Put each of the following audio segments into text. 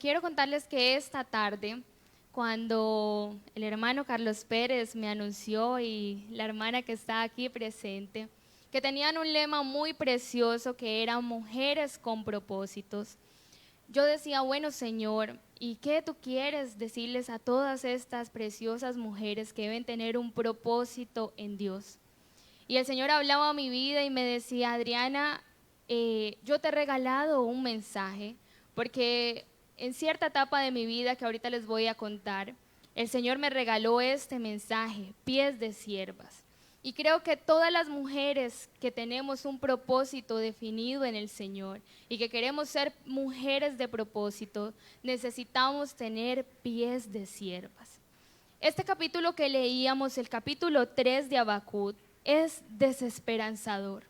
quiero contarles que esta tarde, cuando el hermano Carlos Pérez me anunció y la hermana que está aquí presente, que tenían un lema muy precioso que era mujeres con propósitos, yo decía, bueno Señor, ¿y qué tú quieres decirles a todas estas preciosas mujeres que deben tener un propósito en Dios? Y el Señor hablaba a mi vida y me decía, Adriana, yo te he regalado un mensaje, porque en cierta etapa de mi vida que ahorita les voy a contar, el Señor me regaló este mensaje, pies de siervas. Y creo que todas las mujeres que tenemos un propósito definido en el Señor y que queremos ser mujeres de propósito, necesitamos tener pies de siervas. Este capítulo que leíamos, el capítulo 3 de Habacuc, es desesperanzador.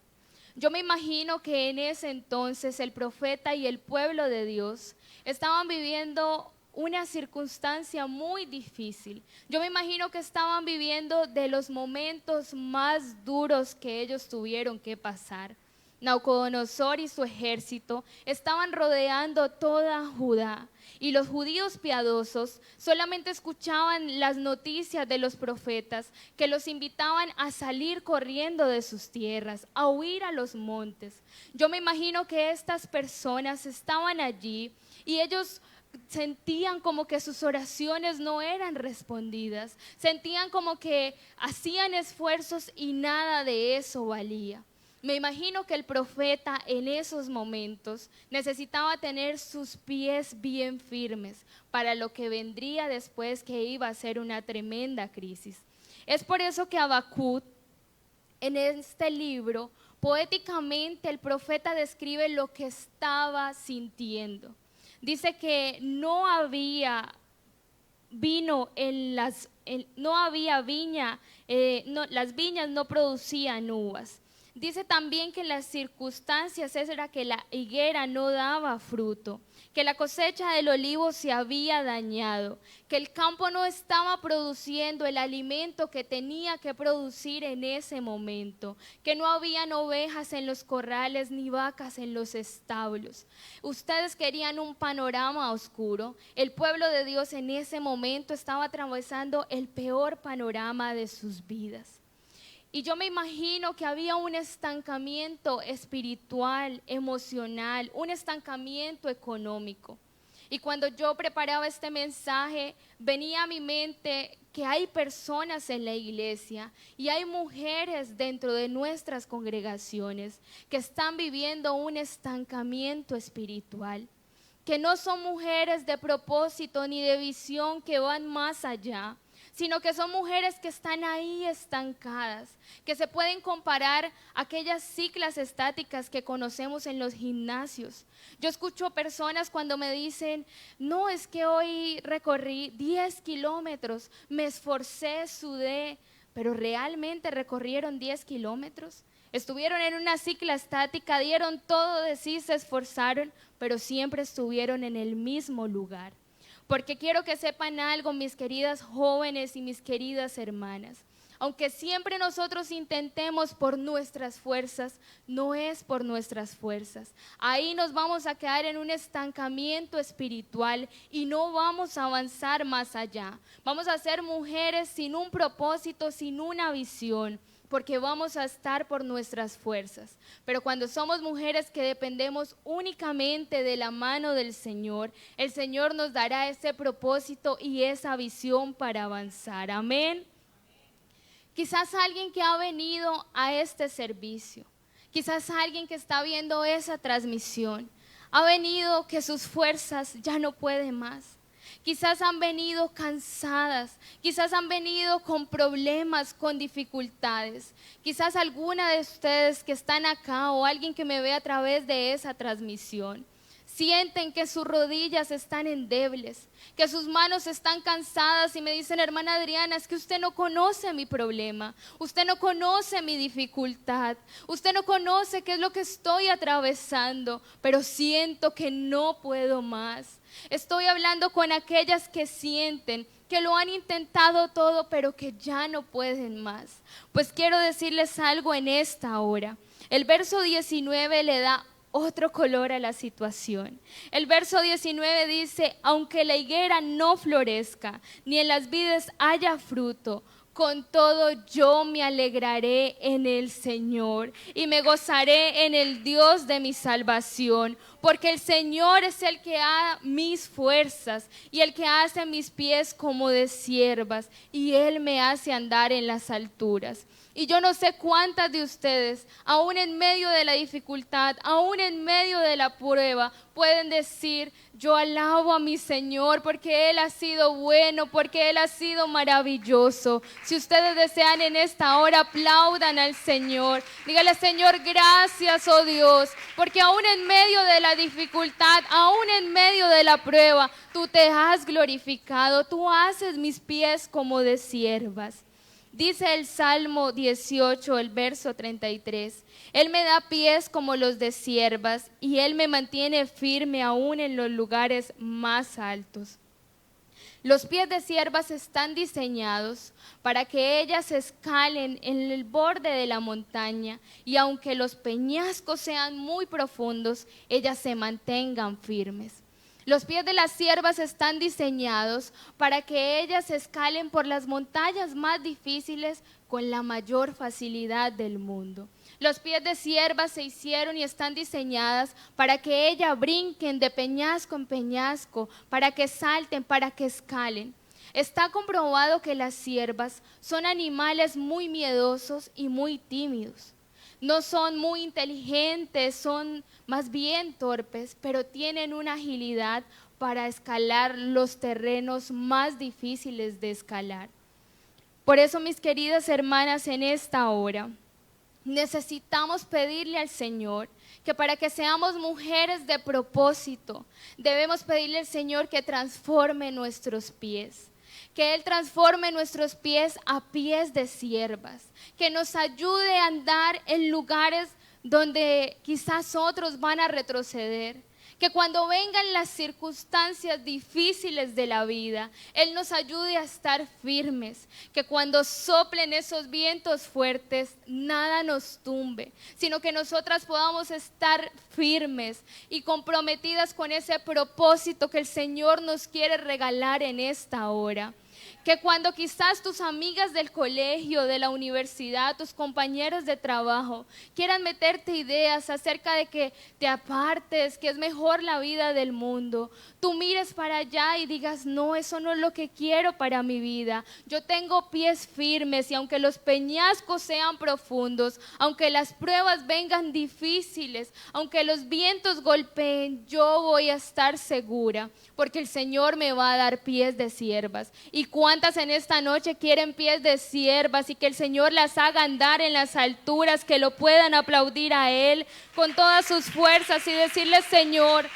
Yo me imagino que en ese entonces el profeta y el pueblo de Dios estaban viviendo una circunstancia muy difícil. Yo me imagino que estaban viviendo de los momentos más duros que ellos tuvieron que pasar. Nabucodonosor y su ejército estaban rodeando toda Judá y los judíos piadosos solamente escuchaban las noticias de los profetas que los invitaban a salir corriendo de sus tierras, a huir a los montes. Yo me imagino que estas personas estaban allí y ellos sentían como que sus oraciones no eran respondidas, sentían como que hacían esfuerzos y nada de eso valía. Me imagino que el profeta en esos momentos necesitaba tener sus pies bien firmes para lo que vendría después, que iba a ser una tremenda crisis. Es por eso que Habacuc, en este libro, poéticamente el profeta describe lo que estaba sintiendo. Dice que no había vino no había viña, las viñas no producían uvas. Dice también que en las circunstancias era que la higuera no daba fruto, que la cosecha del olivo se había dañado, que el campo no estaba produciendo el alimento que tenía que producir en ese momento, que no habían ovejas en los corrales ni vacas en los establos. Ustedes querían un panorama oscuro. El pueblo de Dios en ese momento estaba atravesando el peor panorama de sus vidas. Y yo me imagino que había un estancamiento espiritual, emocional, un estancamiento económico. Y cuando yo preparaba este mensaje, venía a mi mente que hay personas en la iglesia y hay mujeres dentro de nuestras congregaciones que están viviendo un estancamiento espiritual, que no son mujeres de propósito ni de visión que van más allá, sino que son mujeres que están ahí estancadas, que se pueden comparar a aquellas ciclas estáticas que conocemos en los gimnasios. Yo escucho personas cuando me dicen, no, es que hoy recorrí 10 kilómetros, me esforcé, sudé, pero ¿realmente recorrieron 10 kilómetros? Estuvieron en una cicla estática, dieron todo de sí, se esforzaron, pero siempre estuvieron en el mismo lugar. Porque quiero que sepan algo, mis queridas jóvenes y mis queridas hermanas. Aunque siempre nosotros intentemos por nuestras fuerzas, no es por nuestras fuerzas. Ahí nos vamos a quedar en un estancamiento espiritual y no vamos a avanzar más allá. Vamos a ser mujeres sin un propósito, sin una visión, porque vamos a estar por nuestras fuerzas. Pero cuando somos mujeres que dependemos únicamente de la mano del Señor, el Señor nos dará ese propósito y esa visión para avanzar. Amén. Quizás alguien que ha venido a este servicio, quizás alguien que está viendo esa transmisión, ha venido que sus fuerzas ya no pueden más. Quizás han venido cansadas, quizás han venido con problemas, con dificultades. Quizás alguna de ustedes que están acá o alguien que me ve a través de esa transmisión, sienten que sus rodillas están endebles, que sus manos están cansadas y me dicen, hermana Adriana, es que usted no conoce mi problema, usted no conoce mi dificultad, usted no conoce qué es lo que estoy atravesando, pero siento que no puedo más. Estoy hablando con aquellas que sienten que lo han intentado todo, pero que ya no pueden más. Pues quiero decirles algo en esta hora. El verso 19 le da otro color a la situación. El verso 19 dice, aunque la higuera no florezca, ni en las vides haya fruto, con todo yo me alegraré en el Señor y me gozaré en el Dios de mi salvación, porque el Señor es el que da mis fuerzas y el que hace mis pies como de ciervas, y Él me hace andar en las alturas. Y yo no sé cuántas de ustedes, aún en medio de la dificultad, aún en medio de la prueba, pueden decir, yo alabo a mi Señor porque Él ha sido bueno, porque Él ha sido maravilloso. Si ustedes desean en esta hora, aplaudan al Señor. Dígale, Señor, gracias, oh Dios, porque aún en medio de la dificultad, aún en medio de la prueba, tú te has glorificado, tú haces mis pies como de siervas. Dice el Salmo 18, el verso 33, Él me da pies como los de siervas y Él me mantiene firme aún en los lugares más altos. Los pies de siervas están diseñados para que ellas escalen en el borde de la montaña y aunque los peñascos sean muy profundos, ellas se mantengan firmes. Los pies de las siervas están diseñados para que ellas escalen por las montañas más difíciles con la mayor facilidad del mundo. Los pies de siervas se hicieron y están diseñadas para que ellas brinquen de peñasco en peñasco, para que salten, para que escalen. Está comprobado que las siervas son animales muy miedosos y muy tímidos. No son muy inteligentes, son más bien torpes, pero tienen una agilidad para escalar los terrenos más difíciles de escalar. Por eso, mis queridas hermanas, en esta hora necesitamos pedirle al Señor que para que seamos mujeres de propósito, debemos pedirle al Señor que transforme nuestros pies. Que Él transforme nuestros pies a pies de siervas, que nos ayude a andar en lugares donde quizás otros van a retroceder, que cuando vengan las circunstancias difíciles de la vida, Él nos ayude a estar firmes, que cuando soplen esos vientos fuertes, nada nos tumbe, sino que nosotras podamos estar firmes y comprometidas con ese propósito que el Señor nos quiere regalar en esta hora. Que cuando quizás tus amigas del colegio, de la universidad, tus compañeros de trabajo quieran meterte ideas acerca de que te apartes, que es mejor la vida del mundo, tú mires para allá y digas, no, eso no es lo que quiero para mi vida. Yo tengo pies firmes y aunque los peñascos sean profundos, aunque las pruebas vengan difíciles, aunque los vientos golpeen, yo voy a estar segura, porque el Señor me va a dar pies de siervas. ¿Y cuántas en esta noche quieren pies de siervas y que el Señor las haga andar en las alturas, que lo puedan aplaudir a Él con todas sus fuerzas y decirle, Señor,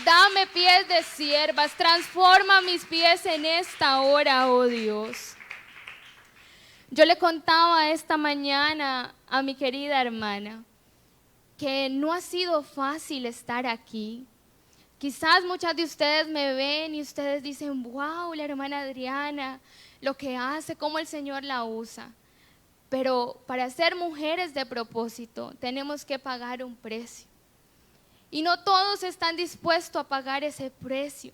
dame pies de siervas, transforma mis pies en esta hora, oh Dios? Yo le contaba esta mañana a mi querida hermana que no ha sido fácil estar aquí. Quizás muchas de ustedes me ven y ustedes dicen, wow, la hermana Adriana, lo que hace, cómo el Señor la usa. Pero para ser mujeres de propósito tenemos que pagar un precio. Y no todos están dispuestos a pagar ese precio,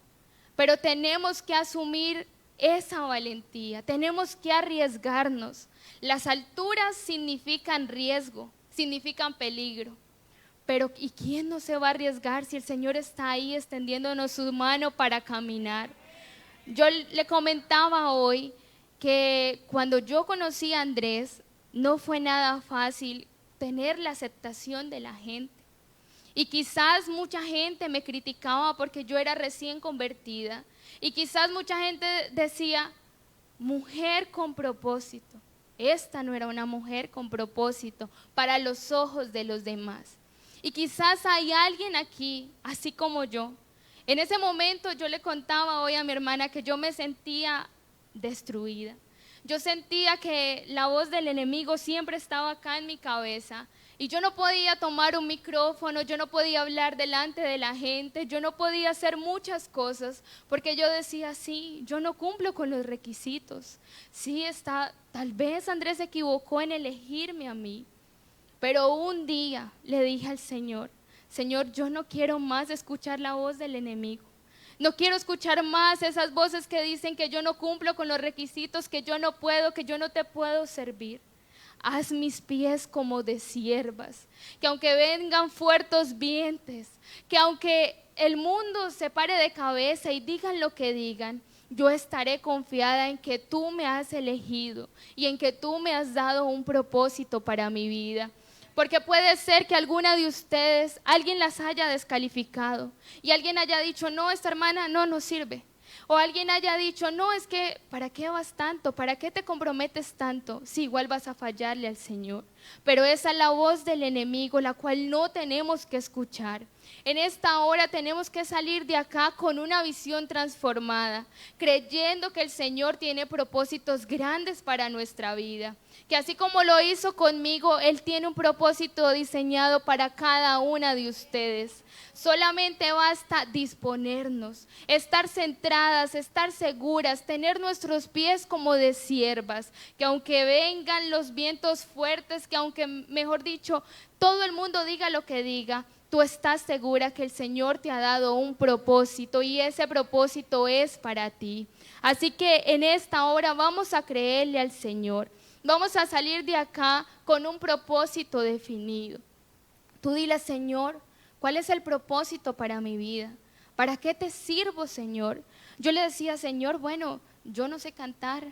pero tenemos que asumir esa valentía, tenemos que arriesgarnos. Las alturas significan riesgo, significan peligro. Pero ¿y quién no se va a arriesgar si el Señor está ahí extendiéndonos su mano para caminar? Yo le comentaba hoy que cuando yo conocí a Andrés, no fue nada fácil tener la aceptación de la gente. Y quizás mucha gente me criticaba porque yo era recién convertida. Y quizás mucha gente decía, mujer con propósito. Esta no era una mujer con propósito para los ojos de los demás. Y quizás hay alguien aquí, así como yo. En ese momento yo le contaba hoy a mi hermana que yo me sentía destruida. Yo sentía que la voz del enemigo siempre estaba acá en mi cabeza. Y yo no podía tomar un micrófono, yo no podía hablar delante de la gente, yo no podía hacer muchas cosas, porque yo decía, sí, yo no cumplo con los requisitos. Sí, tal vez Andrés se equivocó en elegirme a mí. Pero un día le dije al Señor, Señor, yo no quiero más escuchar la voz del enemigo. No quiero escuchar más esas voces que dicen que yo no cumplo con los requisitos, que yo no puedo, que yo no te puedo servir. Haz mis pies como de siervas, que aunque vengan fuertes vientos, que aunque el mundo se pare de cabeza y digan lo que digan, yo estaré confiada en que tú me has elegido y en que tú me has dado un propósito para mi vida. Porque puede ser que alguna de ustedes, alguien las haya descalificado y alguien haya dicho, no, esta hermana no sirve. O alguien haya dicho, no, es que, ¿para qué vas tanto? ¿Para qué te comprometes tanto? Sí, igual vas a fallarle al Señor. Pero esa es la voz del enemigo, la cual no tenemos que escuchar. En esta hora tenemos que salir de acá con una visión transformada, creyendo que el Señor tiene propósitos grandes para nuestra vida. Que así como lo hizo conmigo, Él tiene un propósito diseñado para cada una de ustedes. Solamente basta disponernos, estar centradas, estar seguras, tener nuestros pies como de siervas, que aunque vengan los vientos fuertes, que aunque, mejor dicho, todo el mundo diga lo que diga, tú estás segura que el Señor te ha dado un propósito y ese propósito es para ti. Así que en esta hora vamos a creerle al Señor. Vamos a salir de acá con un propósito definido. Tú dile, Señor, ¿cuál es el propósito para mi vida? ¿Para qué te sirvo, Señor? Yo le decía, Señor, bueno, yo no sé cantar.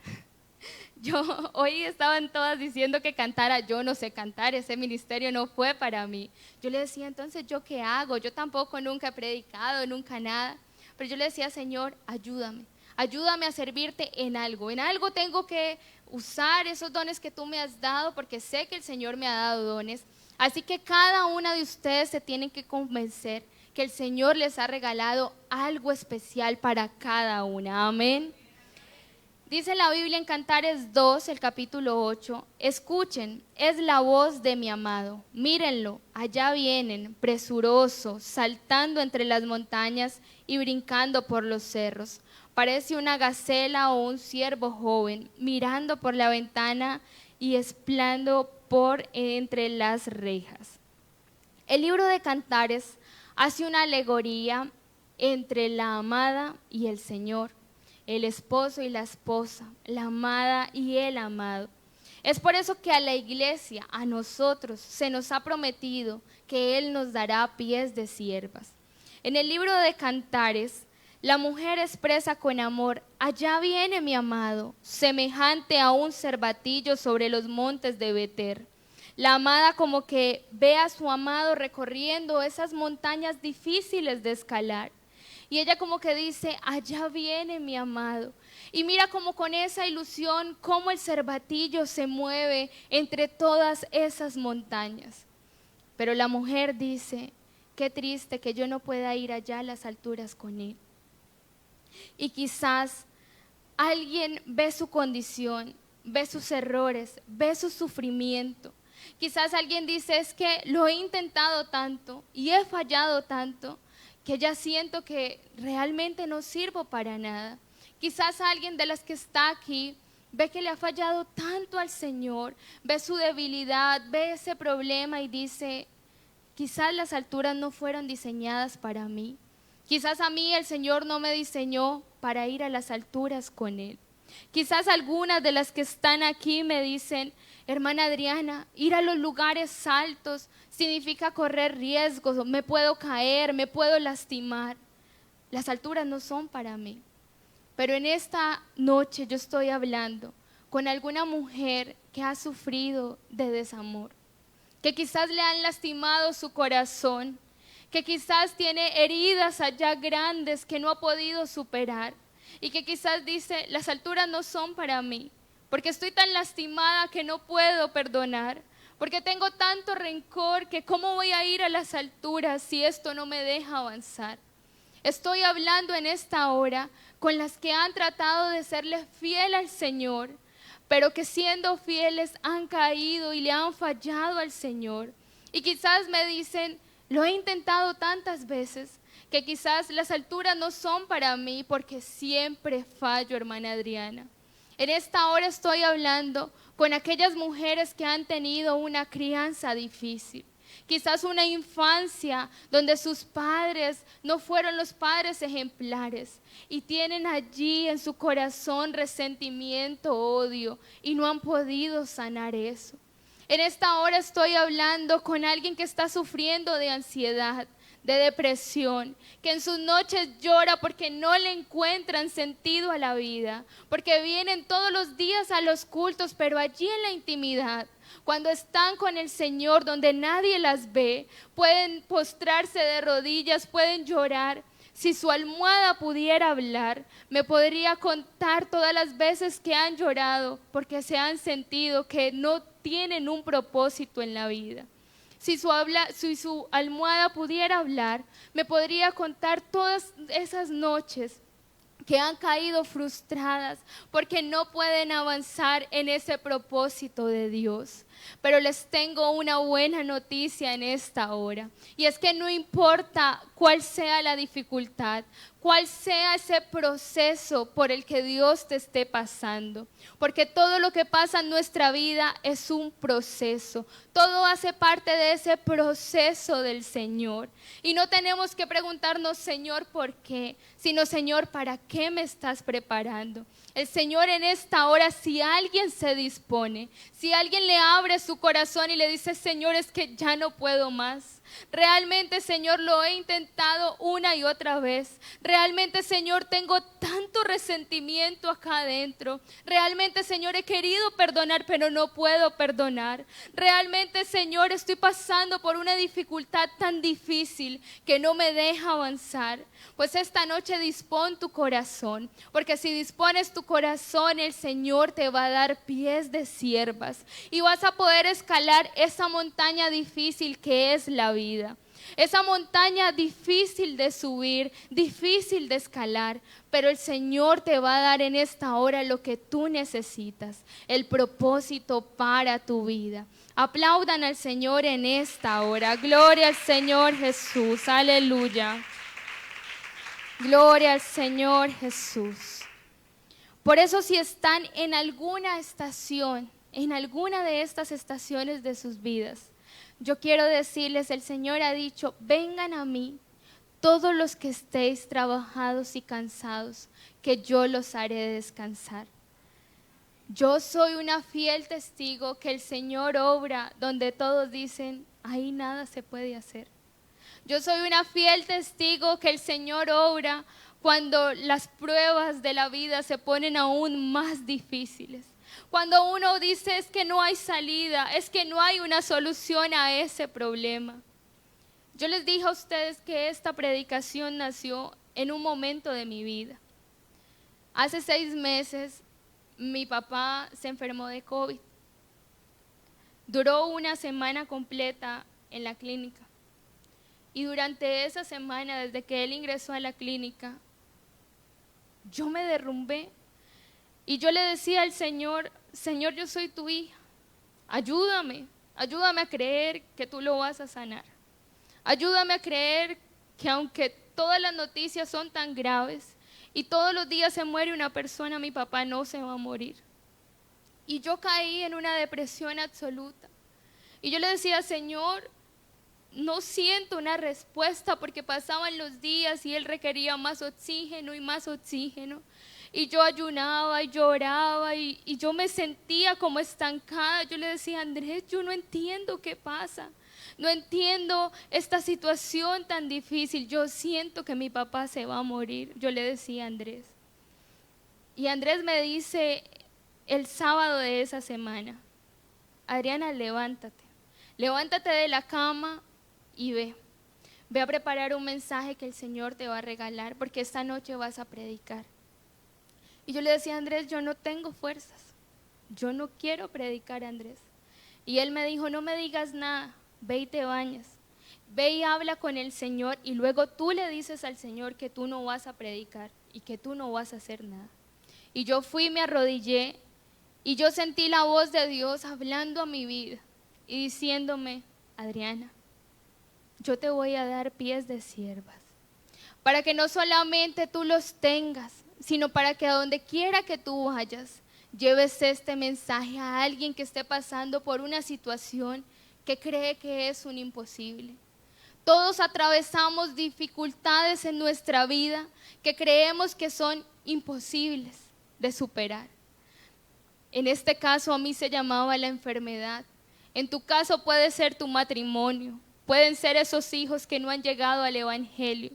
Hoy estaban todas diciendo que cantara, yo no sé cantar, ese ministerio no fue para mí. Yo le decía, entonces, ¿yo qué hago? Yo tampoco nunca he predicado, nunca nada. Pero yo le decía, Señor, ayúdame a servirte en algo tengo que usar esos dones que tú me has dado, porque sé que el Señor me ha dado dones. Así que cada una de ustedes se tienen que convencer que el Señor les ha regalado algo especial para cada una. Amén. Dice la Biblia en Cantares 2, el capítulo 8, escuchen, es la voz de mi amado, mírenlo, allá vienen, presuroso, saltando entre las montañas y brincando por los cerros. Parece una gacela o un ciervo joven, mirando por la ventana y esplando por entre las rejas. El libro de Cantares hace una alegoría entre la amada y el Señor, el esposo y la esposa, la amada y el amado. Es por eso que a la iglesia, a nosotros, se nos ha prometido que Él nos dará pies de siervas. En el libro de Cantares, la mujer expresa con amor, allá viene mi amado, semejante a un cervatillo sobre los montes de Beter. La amada como que ve a su amado recorriendo esas montañas difíciles de escalar. Y ella como que dice, allá viene mi amado. Y mira como con esa ilusión, cómo el cervatillo se mueve entre todas esas montañas. Pero la mujer dice, qué triste que yo no pueda ir allá a las alturas con él. Y quizás alguien ve su condición, ve sus errores, ve su sufrimiento. Quizás alguien dice, es que lo he intentado tanto y he fallado tanto, que ya siento que realmente no sirvo para nada. Quizás alguien de las que está aquí ve que le ha fallado tanto al Señor, ve su debilidad, ve ese problema y dice, quizás las alturas no fueron diseñadas para mí. Quizás a mí el Señor no me diseñó para ir a las alturas con Él. Quizás algunas de las que están aquí me dicen, hermana Adriana, ir a los lugares altos significa correr riesgos, me puedo caer, me puedo lastimar. Las alturas no son para mí. Pero en esta noche yo estoy hablando con alguna mujer que ha sufrido de desamor, que quizás le han lastimado su corazón, que quizás tiene heridas allá grandes que no ha podido superar y que quizás dice, las alturas no son para mí, porque estoy tan lastimada que no puedo perdonar, porque tengo tanto rencor que cómo voy a ir a las alturas si esto no me deja avanzar. Estoy hablando en esta hora con las que han tratado de serle fiel al Señor, pero que siendo fieles han caído y le han fallado al Señor. Y quizás me dicen, lo he intentado tantas veces que quizás las alturas no son para mí porque siempre fallo, hermana Adriana. En esta hora estoy hablando con aquellas mujeres que han tenido una crianza difícil, Quizás una infancia donde sus padres no fueron los padres ejemplares y tienen allí en su corazón resentimiento, odio y no han podido sanar eso. En esta hora estoy hablando con alguien que está sufriendo de ansiedad, de depresión, que en sus noches llora porque no le encuentran sentido a la vida, porque vienen todos los días a los cultos, pero allí en la intimidad, cuando están con el Señor, donde nadie las ve, pueden postrarse de rodillas, pueden llorar. Si su almohada pudiera hablar, me podría contar todas las veces que han llorado porque se han sentido que no tienen un propósito en la vida. Si su almohada pudiera hablar, me podría contar todas esas noches que han caído frustradas porque no pueden avanzar en ese propósito de Dios. Pero les tengo una buena noticia en esta hora, y es que no importa cuál sea la dificultad, cuál sea ese proceso por el que Dios te esté pasando, porque todo lo que pasa en nuestra vida es un proceso, todo hace parte de ese proceso del Señor, y no tenemos que preguntarnos, Señor, ¿por qué? Sino, Señor, ¿para qué me estás preparando? El Señor en esta hora, si alguien se dispone, si alguien le abre su corazón y le dice, Señor, es que ya no puedo más. Realmente, Señor, lo he intentado una y otra vez. Realmente, Señor, tengo tanto resentimiento acá adentro. Realmente, Señor, he querido perdonar, pero no puedo perdonar. Realmente, Señor, estoy pasando por una dificultad tan difícil que no me deja avanzar. Pues esta noche dispón tu corazón, porque si dispones tu corazón, el Señor te va a dar pies de siervas y vas a poder escalar esa montaña difícil que es la vida. Esa montaña difícil de subir, difícil de escalar, pero el Señor te va a dar en esta hora lo que tú necesitas, el propósito para tu vida. Aplaudan al Señor en esta hora. Gloria al Señor Jesús. Aleluya. Gloria al Señor Jesús. Por eso, si están en alguna estación, en alguna de estas estaciones de sus vidas, yo quiero decirles, el Señor ha dicho, vengan a mí todos los que estéis trabajados y cansados, que yo los haré descansar. Yo soy una fiel testigo que el Señor obra donde todos dicen, ahí nada se puede hacer. Yo soy una fiel testigo que el Señor obra cuando las pruebas de la vida se ponen aún más difíciles. Cuando uno dice es que no hay salida, es que no hay una solución a ese problema. Yo les dije a ustedes que esta predicación nació en un momento de mi vida. Hace 6 meses mi papá se enfermó de COVID. Duró una semana completa en la clínica. Y durante esa semana, desde que él ingresó a la clínica, yo me derrumbé. Y yo le decía al Señor, Señor, yo soy tu hija, ayúdame a creer que tú lo vas a sanar. Ayúdame a creer que aunque todas las noticias son tan graves y todos los días se muere una persona, mi papá no se va a morir. Y yo caí en una depresión absoluta. Y yo le decía, Señor, no siento una respuesta porque pasaban los días y él requería más oxígeno y más oxígeno. Y yo ayunaba y lloraba y yo me sentía como estancada. Yo le decía, Andrés, yo no entiendo qué pasa. No entiendo esta situación tan difícil. Yo siento que mi papá se va a morir. Yo le decía a Andrés. Y Andrés me dice el sábado de esa semana, Adriana, levántate. Levántate de la cama y ve. Ve a preparar un mensaje que el Señor te va a regalar porque esta noche vas a predicar. Y yo le decía a Andrés, yo no tengo fuerzas, yo no quiero predicar, Andrés. Y él me dijo, no me digas nada, ve y te bañas, ve y habla con el Señor y luego tú le dices al Señor que tú no vas a predicar y que tú no vas a hacer nada. Y yo fui, me arrodillé y yo sentí la voz de Dios hablando a mi vida y diciéndome, Adriana, yo te voy a dar pies de siervas, para que no solamente tú los tengas, sino para que a donde quiera que tú vayas, lleves este mensaje a alguien que esté pasando por una situación que cree que es un imposible. Todos atravesamos dificultades en nuestra vida que creemos que son imposibles de superar. En este caso a mí se llamaba la enfermedad. En tu caso puede ser tu matrimonio, pueden ser esos hijos que no han llegado al evangelio.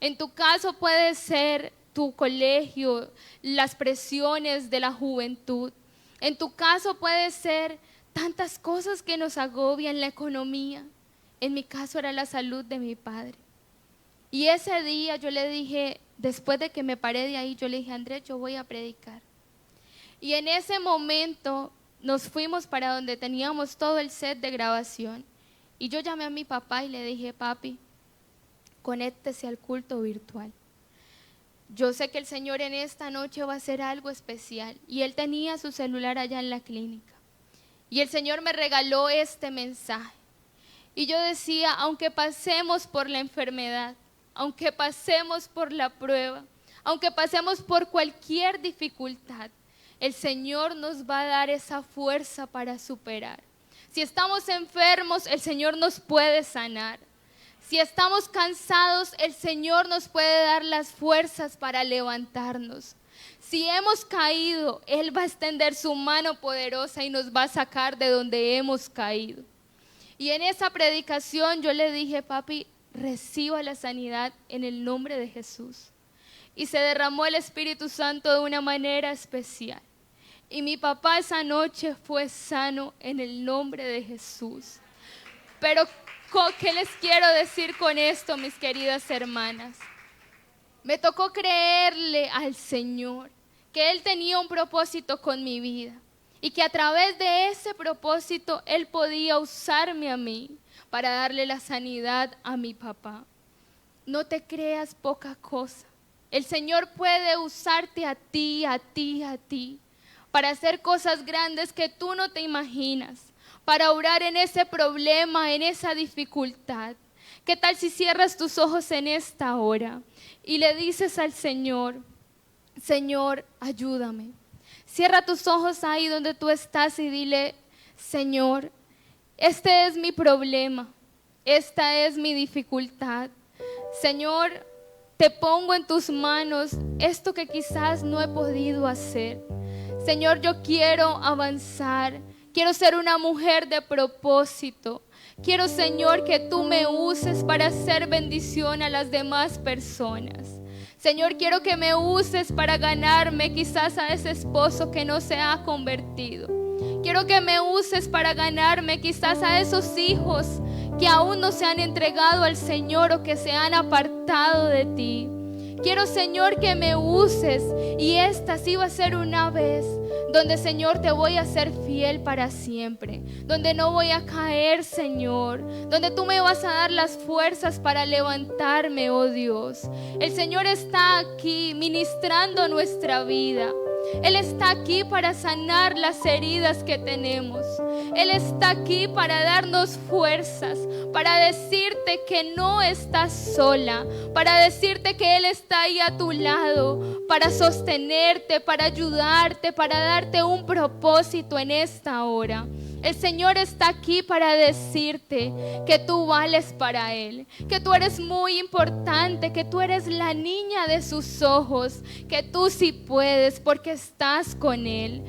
En tu caso puede ser tu colegio, las presiones de la juventud. En tu caso puede ser tantas cosas que nos agobian, la economía. En mi caso era la salud de mi padre. Y ese día yo le dije, después de que me paré de ahí, yo le dije, Andrés, yo voy a predicar. Y en ese momento nos fuimos para donde teníamos todo el set de grabación. Y yo llamé a mi papá y le dije, papi, conéctese al culto virtual. Yo sé que el Señor en esta noche va a hacer algo especial. Y él tenía su celular allá en la clínica. Y el Señor me regaló este mensaje. Y yo decía, aunque pasemos por la enfermedad, aunque pasemos por la prueba, aunque pasemos por cualquier dificultad, el Señor nos va a dar esa fuerza para superar. Si estamos enfermos, el Señor nos puede sanar. Si estamos cansados, el Señor nos puede dar las fuerzas para levantarnos. Si hemos caído, Él va a extender su mano poderosa y nos va a sacar de donde hemos caído. Y en esa predicación yo le dije, papi, reciba la sanidad en el nombre de Jesús. Y se derramó el Espíritu Santo de una manera especial. Y mi papá esa noche fue sano en el nombre de Jesús. Pero, ¿qué les quiero decir con esto, mis queridas hermanas? Me tocó creerle al Señor que Él tenía un propósito con mi vida. Y que a través de ese propósito Él podía usarme a mí para darle la sanidad a mi papá. No te creas poca cosa. El Señor puede usarte a ti, a ti, a ti, para hacer cosas grandes que tú no te imaginas, para obrar en ese problema, en esa dificultad. ¿Qué tal si cierras tus ojos en esta hora y le dices al Señor, Señor, ayúdame? Cierra tus ojos ahí donde tú estás y dile, Señor, este es mi problema, esta es mi dificultad. Señor, te pongo en tus manos esto que quizás no he podido hacer. Señor, yo quiero avanzar, quiero ser una mujer de propósito. Quiero, Señor, que tú me uses para hacer bendición a las demás personas. Señor, quiero que me uses para ganarme quizás a ese esposo que no se ha convertido. Quiero que me uses para ganarme quizás a esos hijos que aún no se han entregado al Señor o que se han apartado de ti. Quiero, Señor, que me uses y esta sí va a ser una vez donde, Señor, te voy a ser fiel para siempre, donde no voy a caer, Señor, donde tú me vas a dar las fuerzas para levantarme, oh Dios. El Señor está aquí ministrando nuestra vida. Él está aquí para sanar las heridas que tenemos. Él está aquí para darnos fuerzas, para decirte que no estás sola, para decirte que Él está ahí a tu lado, para sostenerte, para ayudarte, para darte un propósito en esta hora. El Señor está aquí para decirte que tú vales para Él, que tú eres muy importante, que tú eres la niña de sus ojos, que tú sí puedes porque estás con Él.